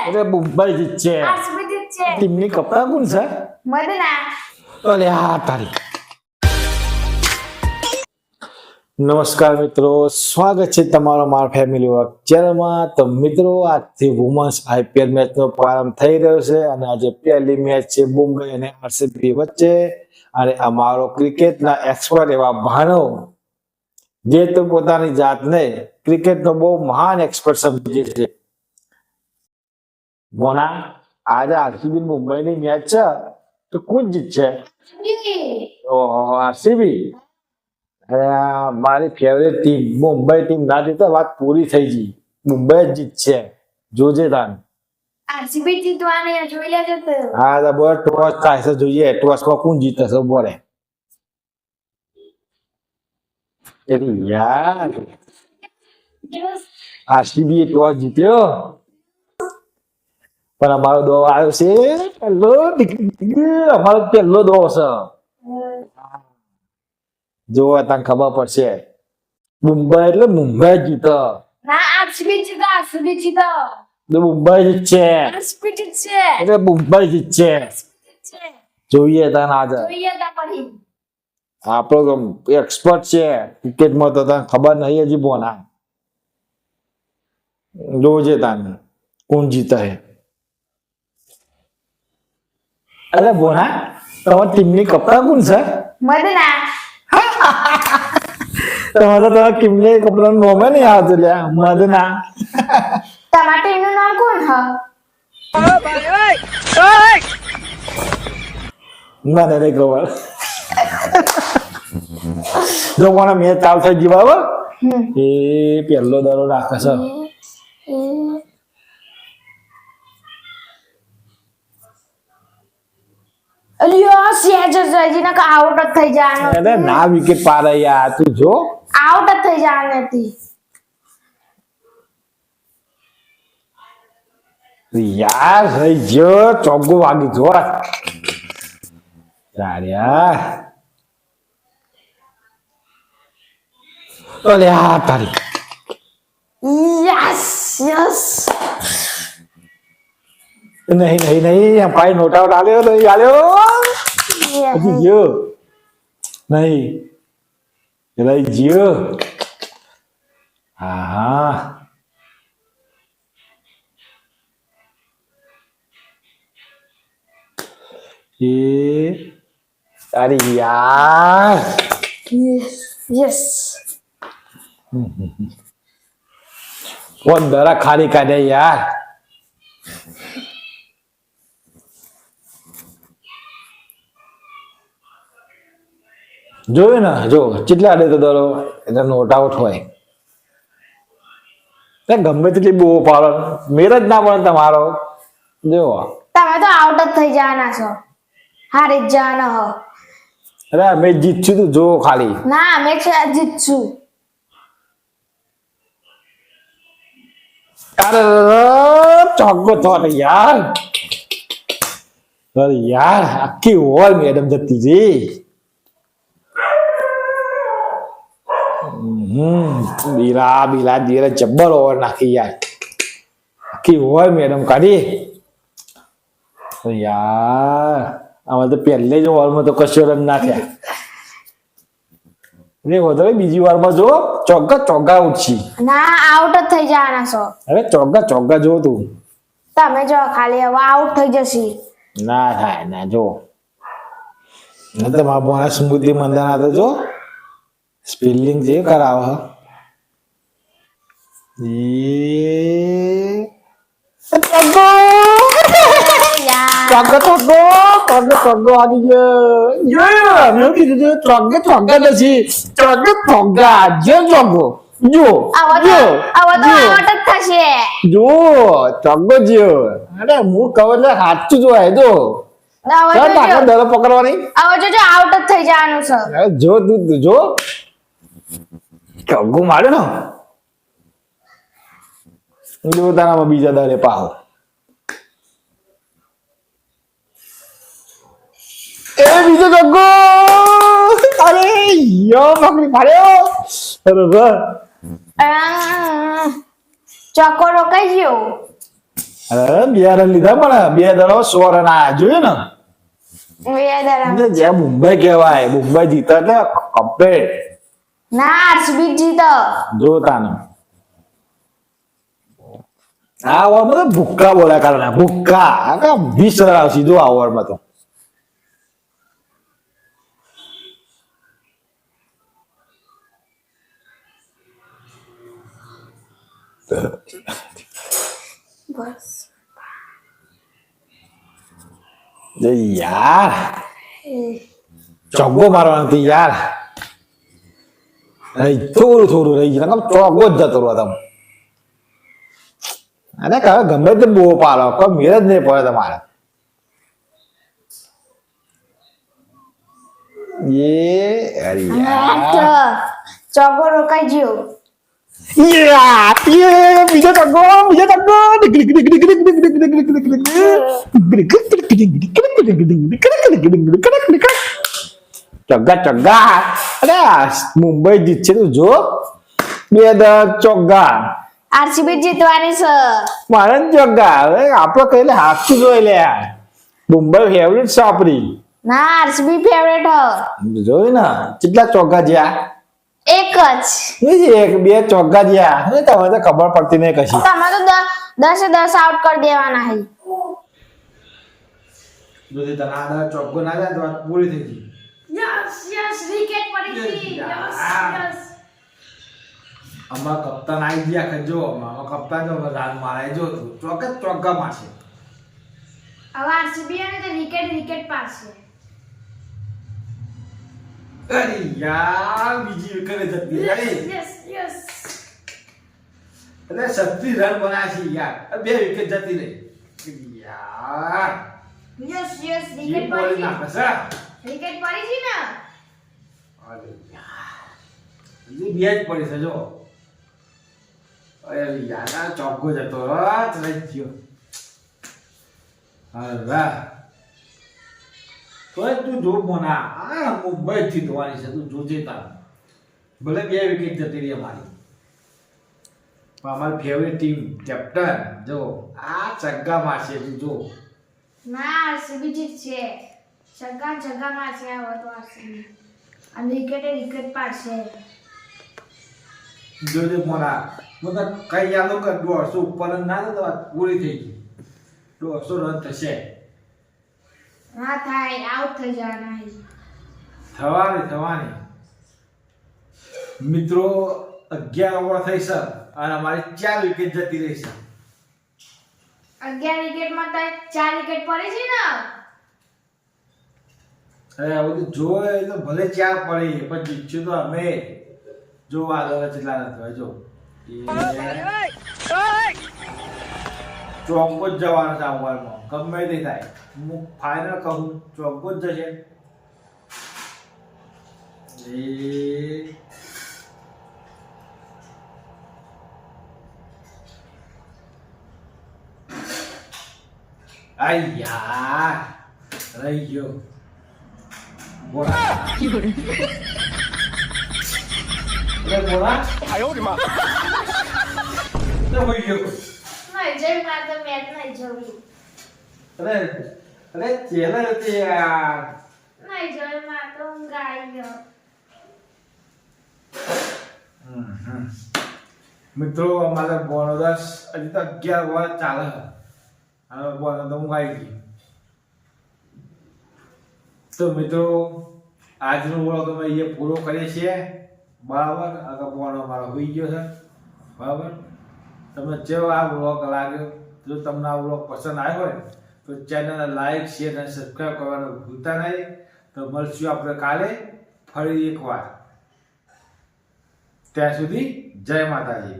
અરે મુંબઈ જીતશે. આરસીબી જીતશે. ટીમની કપ્તાન કોણ છે? મદના. અરે હા તારી. નમસ્કાર મિત્રો, સ્વાગત છે તમારો મારા ફેમિલી વર્ક ચેનલમાં. તો મિત્રો, આજથી વુમન્સ આઈપીએલ મેચનો પ્રારંભ થઈ રહ્યો છે અને આજે પહેલી મેચ છે મુંબઈ અને આરસીબી વચ્ચે. અને અમારો ક્રિકેટના એક્સપર્ટ એવા ભાણો, જે તો પોતાની જાતને ક્રિકેટનો બહુ મહાન એક્સપર્ટ સમજે છે. બોના, આજે આરસીબી મુંબઈની મેચ છે તો કોણ જીતશે? ઓહો, આરસીબી. મારી ફેવરેટ ટીમ મુંબઈ ટીમ ના જીતે વાત પૂરી થઈ ગઈ. મુંબઈ જ જીતશે, જોજે તાન. આરસીબી જીતવાની જોઈ લેજો તો. હા તો બોલ, ટોસ થાય છે, જોઈએ ટોસમાં કોણ જીતે છે. બોલે યાર, આરસીબી ટોસ જીત્યો પણ અમારો દો આવ્યો છે અમારો પહેલો દો છે. જો તને ખબર પડશે. મુંબઈ એટલે મુંબઈ જીતો. ના, આરસીબી જીતો. આરસીબી જીતો. મુંબઈ જીતશે. આરસીબી જીતશે. એટલે મુંબઈ જીતશે. જોઈએ તને આજે. જોઈએ તા પછી. આપણો એક્સપર્ટ છે ક્રિકેટમાં, તો તને ખબર નહીં હજી બોના. જોજે તને કોણ જીતે છે. અરે બોના, તમારી ટીમની કપ્તાન કોણ છે? મદના. તમારા ટીમની કપ્તાન નામ નહીં આવતું લ્યા, મદના. તમારા ટીમનું નામ કોણ હ? મને નહીં ખબર. જો કોને મેચ ચાલુ થઈ ગઈ બરાબર, એ પહેલો દરો રાખે છે. અલ્યો સેજ સજીના કા આઉટ જ થઈ જવાનો. અરે ના, વિકેટ પાડે યાર, તું જો. આઉટ જ થઈ જવાનો હતી. યાર થઈ ગયો, ચોગ્ગો વાગી જો યાર. અરે હા તારી. Yes yes. નહીં નહીં નહીં, ભાઈ નોટ આઉટ આલ્યો નહીં આલ્યો. હજી ગયો નહીં, રહી ગયો. હા હા, એ તારી યાર. યસ. કોણ દરા ખાલી કાઢે યાર. જોયું ને, જો કેટલા આડે તો દરો એટલે નોટ આઉટ હોય. ગમે તેટલી બહુ પાડો, મેર જ ના પડે તમારો. જો તમે તો આઉટ જ થઈ જવાના છો, હારી જ જવાના હો. અરે અમે જીતશું, તું જો ખાલી. ના, અમે જીતશું. અરે ચોગ્ગો થોટ યાર. અરે યાર, આખી ઓવર મેડમ જતી રહી. બીરા બીરા ધીરે જબ્બર ઓવર નાખી યાર. આખી ઓવર મેડમ કાઢી યાર. આમાં તો પહેલે જ ઓવરમાં તો કશો રન નાખ્યા. વધારે બીજી વારમાં જો ચોગ્ગા ચોગ્ગા ઉઠી. ના, આઉટ જ થઈ જવાના છો. અરે ચોગ્ગા ચોગ્ગા જો તું. તમે જો ખાલી હવે આઉટ થઈ જશે. ના થાય ના, જો મારા બોના સ્મૃતિ મંદાના તો જો સ્પેલિંગ જે કરાવે. હાથ જોવાય જો દરો પકડવાની. હવે જો આઉટ જ થઈ જવાનું છે. જો તું જો ચોગ્ગો માર્યો ને, જો તારામાં બીજા દરે પાહો. એ બીજો ચોગ્ગો. અરે યો પકડી માર્યો. અરે ચોક્કો રોકાઈ ગયો. અરે 2 રન લીધા પણ 2 દડો 100 રન આયા જોયું ને વેદર એટલે જે મુંબઈ કહેવાય મુંબઈ જીતે એટલે કમ્પ્લીટ ના આરસીબી જીતો જોતાનું આ ઓવરમાં તો ભૂક્કા બોલ્યા કારણે ભૂક્કા 20 રન આવશે જો આ ઓવરમાં તો બસ યાર ચોગ્ગો મારવાનો હતી યાર થોડું રહી ગયું ચોગ્ગો જ જતો રહ્યો તમે અરે કહે ગમે તે બહુ પાડો કોઈ મેર જ નહીં પડે તમારે અરે યાર ચોગો રોકાઈ ગયો બીજો ચોગ્ગા અરે મુંબઈ જીતશે તું જો 2 ચોગ્ગા આરસીબી જીતવાની છે મારે ચોગ્ગા હવે આપડે કહીને હાથથી જોઈ લે મુંબઈ ફેવરેટ છે આપડી ના આરસીબી ફેવરેટ હ જોયું ને કેટલા ચોગ્ગા જ્યાં એક જ 1-2 ચોગ્ગા જ્યાં તમે તો ખબર પડતી નહીં કશી તમે તો 10 આઉટ કરી દેવાના હે જો તે તના ચોગ્ગો ના જાય તો વાત પૂરી થઈ ગઈ યસ વિકેટ પડી ગઈ યસ અમાર કપ્તાન આવી ગયા ખજો અમાર કપ્તાન જો રાન મારાય જો ચોગ્ગા મારશે હવે આરસીબી અને તો વિકેટ પાડશે અરે યાર બીજી વિકેટ જતી રહી યસ એટલે 36 રન બનાવ્યા છે યાર 2 વિકેટ જતી રહી યાર યસ જીવ વિકેટ બોલી પડી નાખે છે વિકેટ પડી છે ને અરે યાર હજી 2 જ પડી છે જો અરે યાર આ ચોગ્ગો જતો રહી ગયો અરે વાહ તો તું જો મોના આ મુંબઈ જીતવાની છે તું જોજે તાર ભલે 2 વિકેટ જતી રહી અમારી પણ અમારી ફેવરેટ ટીમ કેપ્ટન જો આ છગ્ગા મારશે તું જો ના આરસીબી જીતશે છગ્ગા મારશે આ તો આરસીબી અને વિકેટ પાડશે જોજે મોના મને કઈ યાદો કર 150 ઉપર રન ના તો વાત પૂરી થઈ ગઈ 150 રન થશે ના થાય આઉટ થઈ જવાના હે થવાની મિત્રો 11 ઓવર થઈ છે અને અમારી 4 વિકેટ જતી રહી છે 11 વિકેટમાં તો 4 વિકેટ પડી છે ને અરે આ બધું જોયે તો ભલે 4 પડી પણ જીત્યું તો અમે જો આગળ કેટલા રન થયા જો ચોગ્ગો જ જવાનો છે આ ઓવરમાં ગમે તે થાય હું ફાઇનલ કહું ચોગ્ગો જ જશે યાર રહી ગયો બોલા બોલા તો હોઈ ગયો નહીં જઈ માર તો મેચ નહીં જોવી અરે ચેલા હતી યાર નહીં જઈ માર તો ઊંઘ આવી ગયો મિત્રો અમારે બોનસ હજી તો 11 વાર ચાલે હવે બોનસ તો ઊંઘ આવી ગઈ તો મિત્રો આજનો વ્લોગ અમે અહીંયા પૂરો કરીએ છીએ બરાબર આગળ બોન અમારો હોઈ ગયો છે બરાબર તમને જેવો આ વ્લોગ લાગ્યો જો તમને આ વ્લોગ પસંદ આવ્યો હોય તો ચેનલને લાઈક શેર અને સબસ્ક્રાઈબ કરવાનું ભૂલતા નહીં તો મળશું આપણે કાલે ફરી એકવાર ત્યાં સુધી જય માતાજી.